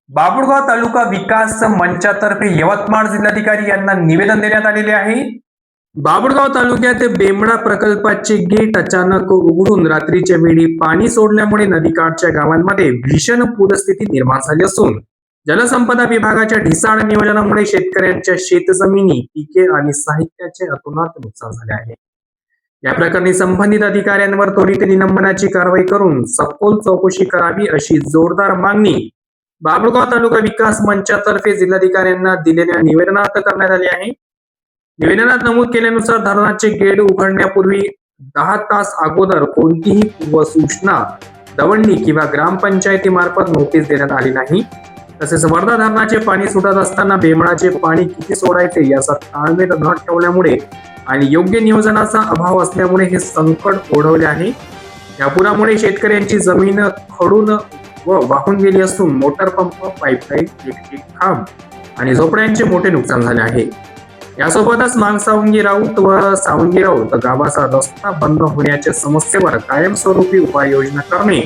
बाभुळगाव तालुका विकास मंचातर्फे यवतमाळ जिल्हाधिकारी यांना निवेदन देण्यात आलेले आहे। बाभुळगाव तालुक्यात बेमडा प्रकल्पाचे गेट अचानक उघडून रात्रीच्या वेळी पाणी सोडल्यामुळे नदीकाठच्या गावांमध्ये भीषण पूरस्थिती निर्माण झाली असून जलसंपदा विभागाच्या ढिसाळ नियोजनामुळे शेतकऱ्यांच्या शेतजमिनी, पिके आणि साहित्याचे अतोनात नुकसान झाले आहे। या प्रकरणी संबंधित अधिकाऱ्यांवर त्वरित निलंबनाची कारवाई करून सखोल चौकशी करावी अशी जोरदार मागणी बाभुळगाव तालुका विकास मंचातर्फे जिल्हाधिकाऱ्यांना दिलेल्या निवेदनात करण्यात आली आहे। निवेदनात नमूद केल्यानुसार धरणाचे गेट उघडण्यापूर्वी 10 तास अगोदर कोणतीही पूर्वसूचना दवंडी किंवा ग्रामपंचायतीमार्फत नोटीस देण्यात आली नाही। तसेच वर्धा धरणाचे पाणी सुटत असताना बेमडाचे पाणी किती सोडायचे याचा ताळमेळ न ठेवल्यामुळे आणि योग्य नियोजनाचा अभाव असल्यामुळे हे संकट ओढवले आहे। या पुरामुळे शेतकऱ्यांची जमीन खडून व वाहून गेली असून मोटार पंप, पाईपलाईन, इलेक्ट्रिक खांब आणि झोपड्यांचे मोठे नुकसान झाले आहे। यासोबतच मांगसावंगी राऊत व सावंगी राऊत गावाचा रस्ता बंद होण्याच्या समस्येवर कायमस्वरूपी उपाययोजना करणे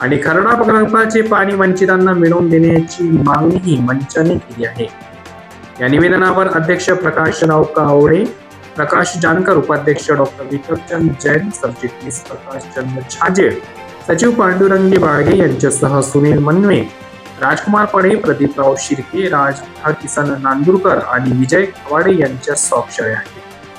आणि खरडा प्रकल्पाचे पाणी वंचितांना मिळवून देण्याची मागणीही मंचाने केली आहे। या निवेदनावर अध्यक्ष प्रकाशराव कावडे, प्रकाश जानकर, उपाध्यक्ष डॉक्टर विक्रमचंद जैन, सरचिटणीस प्रकाशचंद छाजे, सचिव पांडुरंगी बाळगे यांच्यासह सुनील मनवे, राजकुमार पडे, प्रदीपराव शिर्के, राज किसन नांदुरकर आणि विजय खवाडे यांच्या स्वाक्षऱ्या आहेत।